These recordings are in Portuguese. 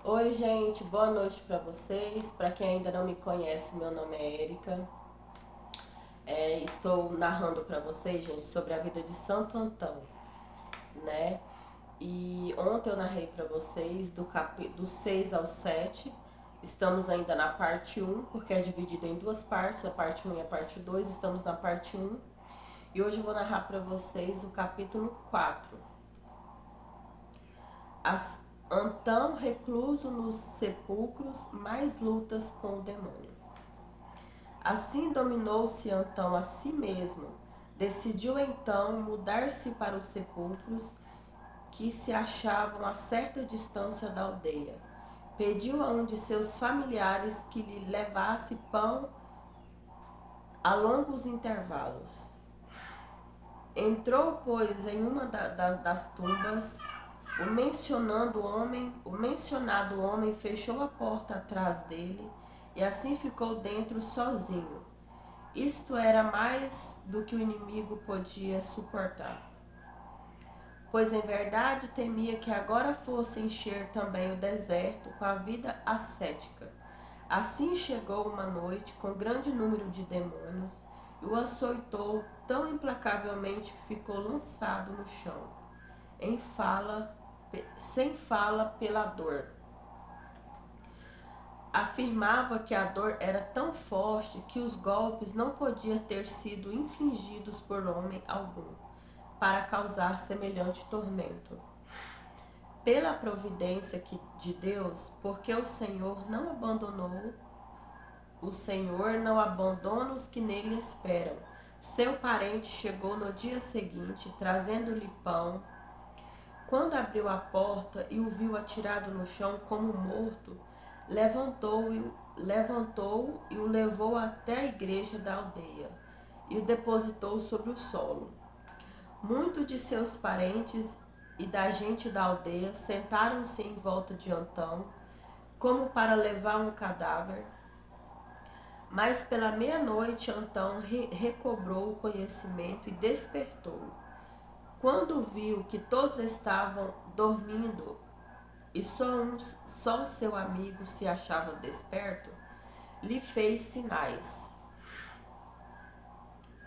Oi, gente, boa noite para vocês. Para quem ainda não me conhece, meu nome é Érica. Estou narrando para vocês, gente, sobre a vida de Santo Antão, né? E ontem eu narrei para vocês do 6 ao 7. Estamos ainda na parte um, porque é dividido em duas partes, a parte um e a parte 2. Estamos na parte um. E hoje eu vou narrar para vocês o capítulo 4. Antão, recluso nos sepulcros, mais lutas com o demônio. Assim dominou-se Antão a si mesmo. Decidiu então mudar-se para os sepulcros que se achavam a certa distância da aldeia. Pediu a um de seus familiares que lhe levasse pão a longos intervalos. Entrou, pois, em uma das tumbas. O mencionado homem fechou a porta atrás dele e assim ficou dentro sozinho. Isto era mais do que o inimigo podia suportar, pois em verdade temia que agora fosse encher também o deserto com a vida ascética. Assim chegou uma noite com grande número de demônios e o açoitou tão implacavelmente que ficou lançado no chão, sem fala pela dor. Afirmava que a dor era tão forte que os golpes não podiam ter sido infligidos por homem algum para causar semelhante tormento. Pela providência de Deus, porque o Senhor não abandona os que nele esperam. Seu parente chegou no dia seguinte, trazendo-lhe pão. Quando abriu a porta e o viu atirado no chão como morto, levantou e o levou até a igreja da aldeia e o depositou sobre o solo. Muitos de seus parentes e da gente da aldeia sentaram-se em volta de Antão, como para levar um cadáver. Mas pela meia-noite Antão recobrou o conhecimento e despertou. Quando viu que todos estavam dormindo e só o seu amigo se achava desperto, lhe fez sinais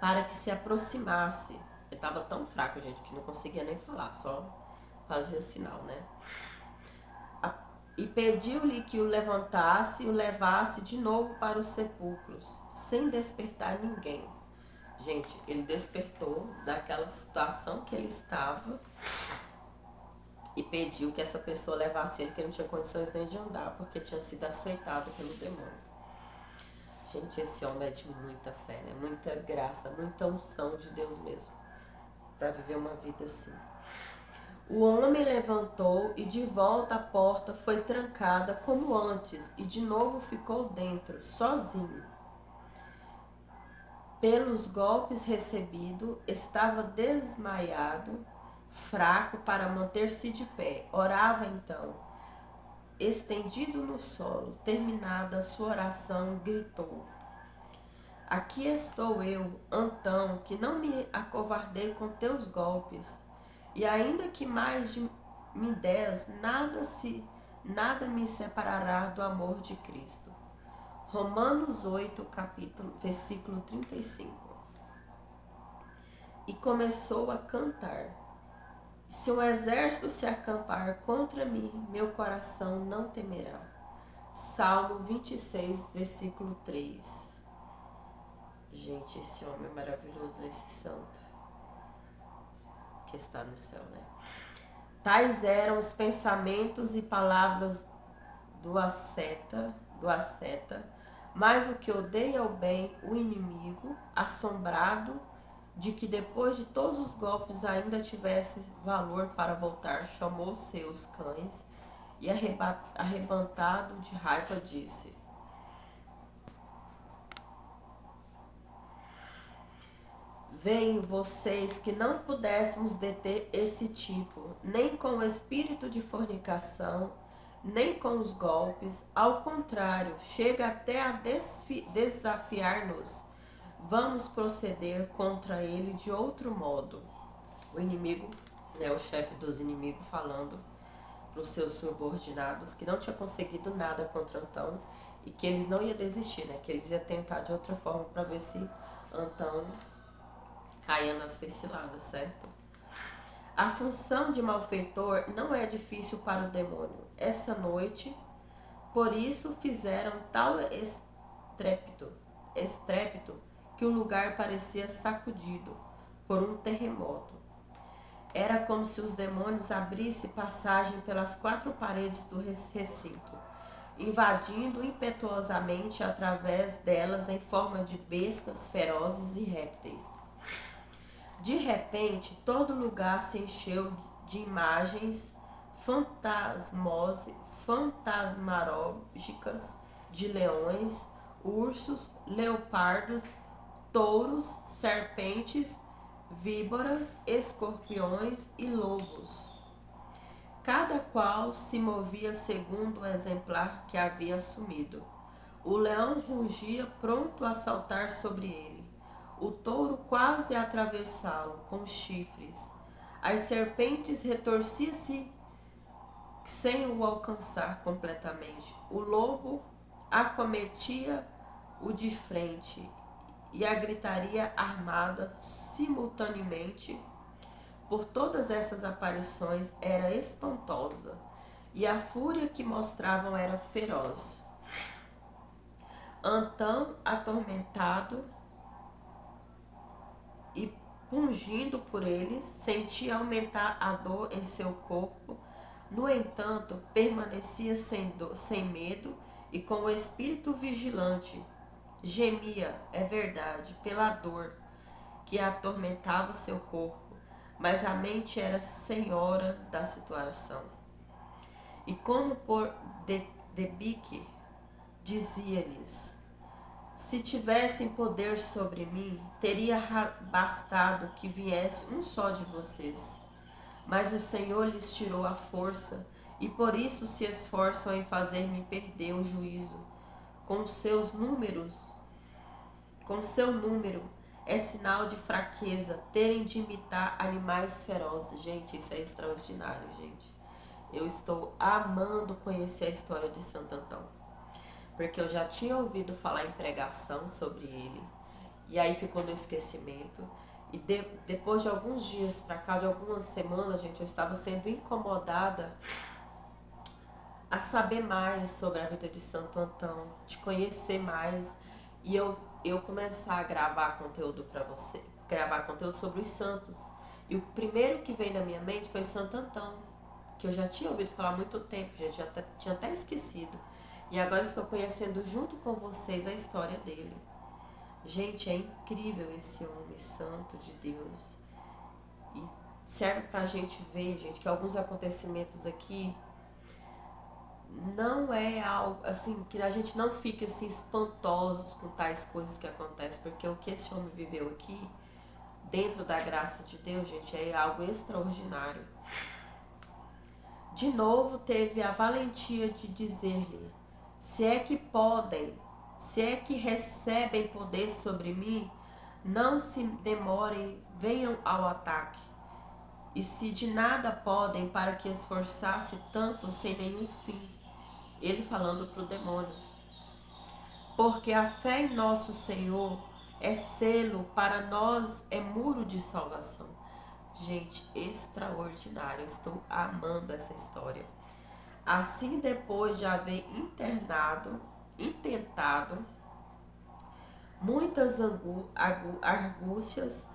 para que se aproximasse. Ele estava tão fraco, gente, que não conseguia nem falar, só fazia sinal, né? E pediu-lhe que o levantasse e o levasse de novo para os sepulcros, sem despertar ninguém. Gente, ele despertou daquela situação que ele estava e pediu que essa pessoa levasse ele, que ele não tinha condições nem de andar, porque tinha sido açoitado pelo demônio. Gente, esse homem é de muita fé, né? Muita graça, muita unção de Deus mesmo, para viver uma vida assim. O homem levantou e de volta a porta foi trancada como antes e de novo ficou dentro, sozinho. Pelos golpes recebidos, estava desmaiado, fraco para manter-se de pé. Orava então, estendido no solo. Terminada a sua oração, gritou: Aqui estou eu, Antão, que não me acovardei com teus golpes, e ainda que mais de me des, nada me separará do amor de Cristo. Romanos 8, versículo 35. E começou a cantar: Se um exército se acampar contra mim, meu coração não temerá. Salmo 26, versículo 3. Gente, esse homem é maravilhoso, esse santo que está no céu, né? Tais eram os pensamentos e palavras do asceta, mas o que odeia o bem, o inimigo, assombrado de que depois de todos os golpes ainda tivesse valor para voltar, chamou seus cães e arrebatado de raiva disse: Venham vocês que não pudéssemos deter esse tipo, nem com o espírito de fornicação, nem com os golpes, ao contrário, chega até a desafiar-nos. Vamos proceder contra ele de outro modo. O inimigo, né, o chefe dos inimigos falando para os seus subordinados que não tinha conseguido nada contra Antão e que eles não iam desistir, né? Que eles iam tentar de outra forma para ver se Antão caia nas suas ciladas, certo? A função de malfeitor não é difícil para o demônio. Essa noite, por isso fizeram tal estrépito que o lugar parecia sacudido por um terremoto. Era como se os demônios abrissem passagem pelas 4 paredes do recinto, invadindo impetuosamente através delas em forma de bestas ferozes e répteis. De repente, todo lugar se encheu de imagens fantasmarológicas de leões, ursos, leopardos, touros, serpentes, víboras, escorpiões e lobos. Cada qual se movia segundo o exemplar que havia assumido. O leão rugia pronto a saltar sobre ele. O touro quase a atravessá-lo com os chifres. As serpentes retorciam-se sem o alcançar completamente. O lobo acometia-o de frente e a gritaria armada simultaneamente por todas essas aparições era espantosa e a fúria que mostravam era feroz. Antão, atormentado e pungindo por eles, sentia aumentar a dor em seu corpo. No entanto, permanecia sem medo e com o espírito vigilante. Gemia, é verdade, pela dor que atormentava seu corpo, mas a mente era senhora da situação. E como por debique, dizia-lhes: se tivessem poder sobre mim, teria bastado que viesse um só de vocês. Mas o Senhor lhes tirou a força, e por isso se esforçam em fazer-me perder o juízo. Com seu número, é sinal de fraqueza terem de imitar animais ferozes. Gente, isso é extraordinário, gente. Eu estou amando conhecer a história de Santo Antão, porque eu já tinha ouvido falar em pregação sobre ele, e aí ficou no esquecimento. E depois de alguns dias para cá, de algumas semanas, gente, eu estava sendo incomodada a saber mais sobre a vida de Santo Antão, de conhecer mais, e eu começar a gravar conteúdo para você, gravar conteúdo sobre os santos. E o primeiro que veio na minha mente foi Santo Antão, que eu já tinha ouvido falar há muito tempo, gente, tinha até esquecido. E agora estou conhecendo junto com vocês a história dele. Gente, é incrível esse homem santo de Deus. E serve pra gente ver, gente, que alguns acontecimentos aqui não é algo assim, que a gente não fique assim espantosos com tais coisas que acontecem, porque o que esse homem viveu aqui, dentro da graça de Deus, gente, é algo extraordinário. De novo teve a valentia de dizer-lhe: se é que recebem poder sobre mim, não se demorem, venham ao ataque. E se de nada podem, para que esforçasse tanto sem nenhum fim. Ele falando para o demônio. Porque a fé em nosso Senhor é selo, para nós é muro de salvação. Gente, extraordinário. Eu estou amando essa história. Assim, depois de haver intentado muitas argúcias,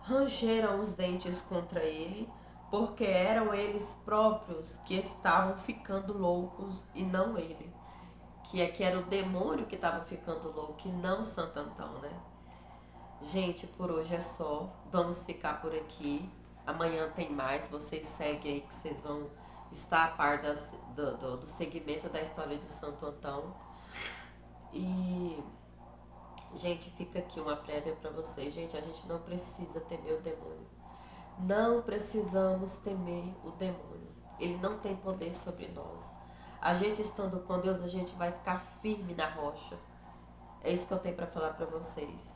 rangeram os dentes contra ele, porque eram eles próprios que estavam ficando loucos e não ele. Que era o demônio que estava ficando louco e não Santo Antão, né? Gente, por hoje é só. Vamos ficar por aqui. Amanhã tem mais. Vocês seguem aí que vocês vão estar a par do segmento da história de Santo Antão. E, gente, fica aqui uma prévia para vocês. Gente, a gente não precisa temer o demônio. Não precisamos temer o demônio. Ele não tem poder sobre nós. A gente estando com Deus, a gente vai ficar firme na rocha. É isso que eu tenho para falar para vocês.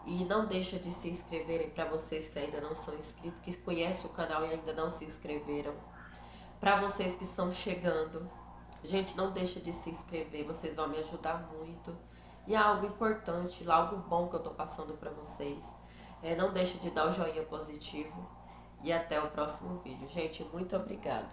E não deixa de se inscreverem, para vocês que ainda não são inscritos, que conhecem o canal e ainda não se inscreveram, Para vocês que estão chegando, gente, não deixa de se inscrever, vocês vão me ajudar muito. E é algo importante, algo bom que eu tô passando para vocês. Não deixa de dar o joinha positivo. E até o próximo vídeo. Gente, muito obrigada.